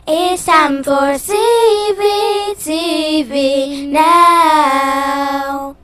It's time for CVTV now.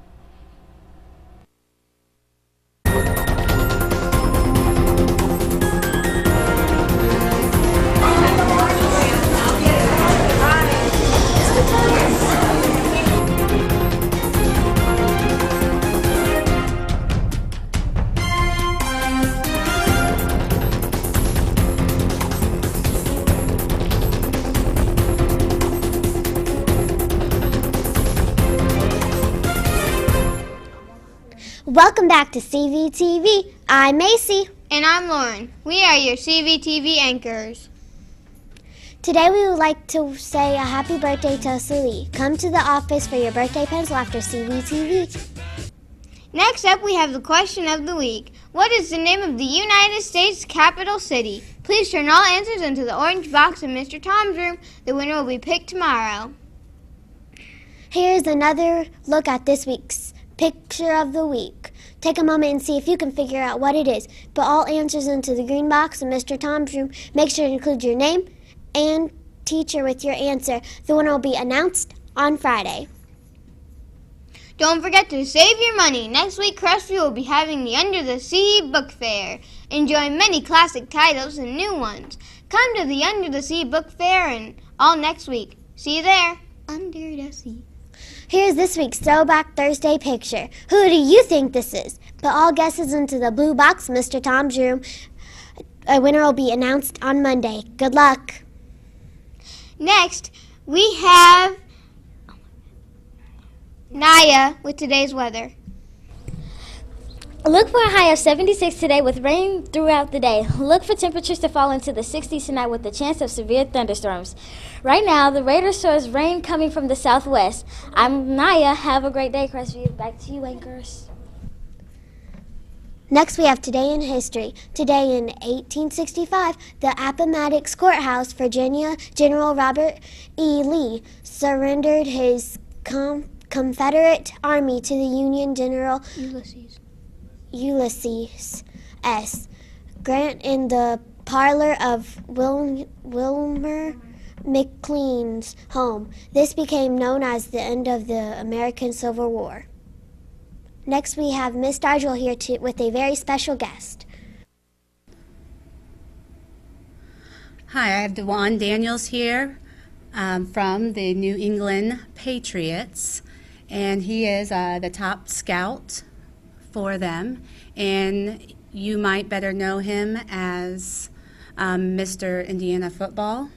Welcome back to CVTV. I'm Macy. And I'm Lauren. We are your CVTV anchors. Today we would like to say a happy birthday to Celie. Come to the office for your birthday pencil after CVTV. Next up, we have the question of the week. What is the name of the United States capital city? Please turn all answers into the orange box in Mr. Tom's room. The winner will be picked tomorrow. Here's another look at this week's picture of the week. Take a moment and see if you can figure out what it is. Put all answers into the green box in Mr. Tom's room. Make sure to include your name and teacher with your answer. The winner will be announced on Friday. Don't forget to save your money. Next week, Crestview will be having the Under the Sea Book Fair. Enjoy many classic titles and new ones. Come to the Under the Sea Book Fair and all next week. See you there. Under the Sea. Here's this week's Throwback Thursday picture. Who do you think this is? Put all guesses into the blue box, Mr. Tom's room. A winner will be announced on Monday. Good luck. Next, we have Naya with today's weather. Look for a high of 76 today with rain throughout the day. Look for temperatures to fall into the 60s tonight with the chance of severe thunderstorms. Right now, the radar shows rain coming from the southwest. I'm Naya. Have a great day, Crestview. Back to you, anchors. Next, we have Today in History. Today in 1865, the Appomattox Courthouse, Virginia, General Robert E. Lee surrendered his Confederate Army to the Union General Ulysses S. Grant in the parlor of Wilmer McLean's home. This became known as the end of the American Civil War. Next, we have Miss Dargel here with a very special guest. Hi, I have Dewan Daniels here from the New England Patriots, and he is the top scout for them, and you might better know him as Mr. Indiana Football,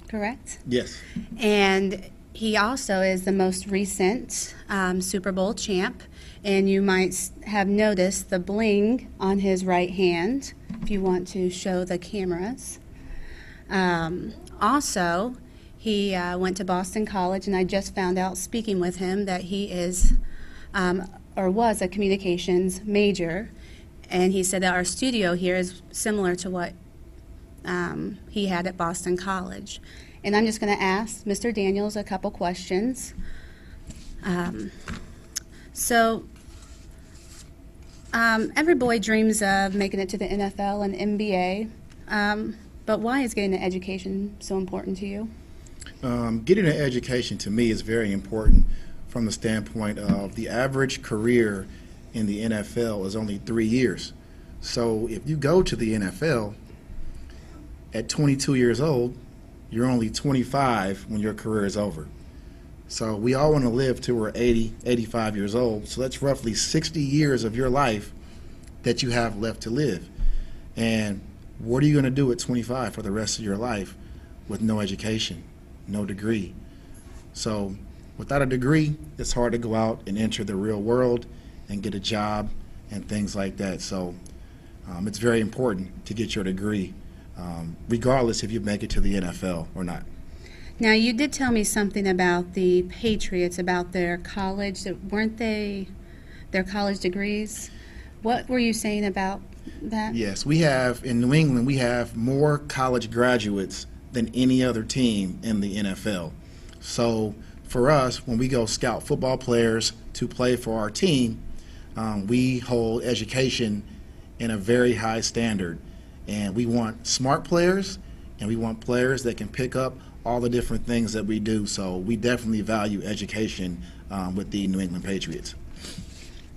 correct? Yes. And he also is the most recent Super Bowl champ, and you might have noticed the bling on his right hand, if you want to show the cameras. Also, he went to Boston College, and I just found out, speaking with him, that he is or was a communications major, and he said that our studio here is similar to what he had at Boston College. And I'm just going to ask Mr. Daniels a couple questions. Every boy dreams of making it to the NFL and NBA, but why is getting an education so important to you? Getting an education to me is very important from the standpoint of the average career in the NFL is only 3 years. So if you go to the NFL at 22 years old, you're only 25 when your career is over. So we all want to live till we're 80, 85 years old. So that's roughly 60 years of your life that you have left to live. And what are you going to do at 25 for the rest of your life with no education, no degree? So without a degree, it's hard to go out and enter the real world and get a job and things like that. So it's very important to get your degree, regardless if you make it to the NFL or not. Now, you did tell me something about the Patriots, about their college. Weren't they their college degrees? What were you saying about that? Yes, we have, in New England, we have more college graduates than any other team in the NFL. So for us, when we go scout football players to play for our team, we hold education in a very high standard. And we want smart players, and we want players that can pick up all the different things that we do. So we definitely value education with the New England Patriots.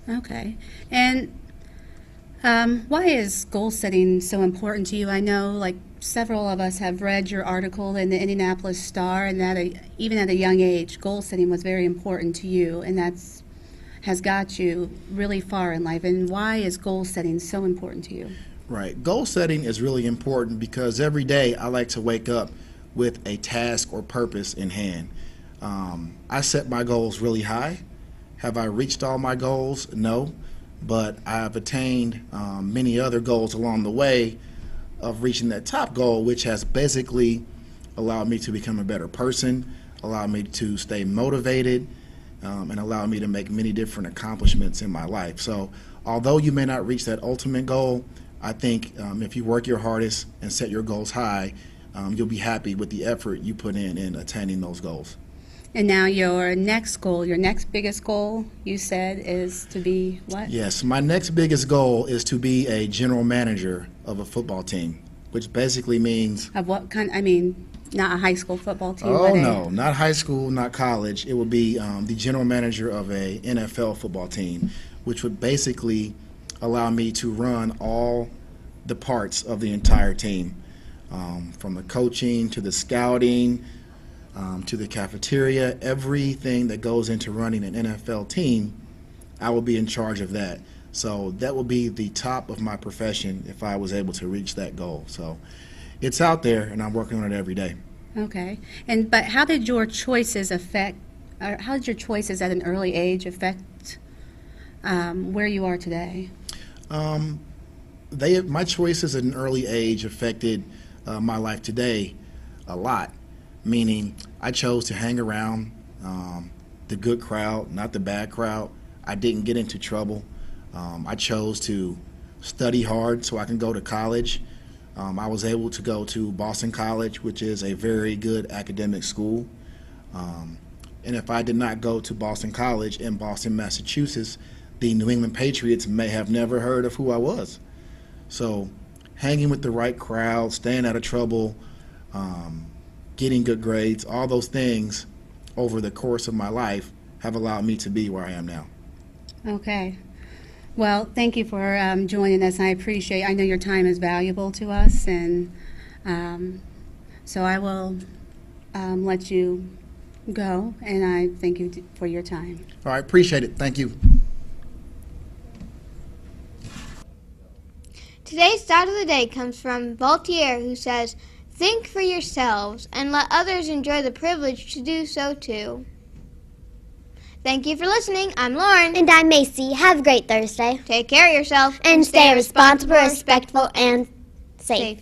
Okay. And why is goal setting so important to you? I know, like, several of us have read your article in the Indianapolis Star, and that even at a young age, goal setting was very important to you, and has got you really far in life. And why is goal setting so important to you? Right. Goal setting is really important because every day I like to wake up with a task or purpose in hand. I set my goals really high. Have I reached all my goals? No. But I've attained many other goals along the way of reaching that top goal, which has basically allowed me to become a better person, allowed me to stay motivated, and allowed me to make many different accomplishments in my life. So although you may not reach that ultimate goal, I think if you work your hardest and set your goals high, you'll be happy with the effort you put in attaining those goals. And now your next goal, your next biggest goal, you said, is to be what? Yes, my next biggest goal is to be a general manager of a football team, which basically means... Of what kind? I mean, not a high school football team. Oh, no, not high school, not college. It would be the general manager of a NFL football team, which would basically allow me to run all the parts of the entire team, from the coaching to the scouting, to the cafeteria, everything that goes into running an NFL team, I will be in charge of that. So that will be the top of my profession if I was able to reach that goal. So it's out there, and I'm working on it every day. Okay. But how did your choices at an early age affect where you are today? My choices at an early age affected my life today a lot. Meaning I chose to hang around the good crowd, not the bad crowd. I didn't get into trouble. I chose to study hard so I can go to college. I was able to go to Boston College, which is a very good academic school. And if I did not go to Boston College in Boston, Massachusetts, the New England Patriots may have never heard of who I was. So hanging with the right crowd, staying out of trouble, getting good grades, all those things over the course of my life have allowed me to be where I am now. Okay. Well, thank you for joining us. I know your time is valuable to us, and so I will let you go, and I thank you for your time. All right, appreciate it. Thank you. Today's thought of the day comes from Voltaire, who says, "Think for yourselves and let others enjoy the privilege to do so too." Thank you for listening. I'm Lauren. And I'm Macy. Have a great Thursday. Take care of yourself. And stay responsible, respectful, and safe.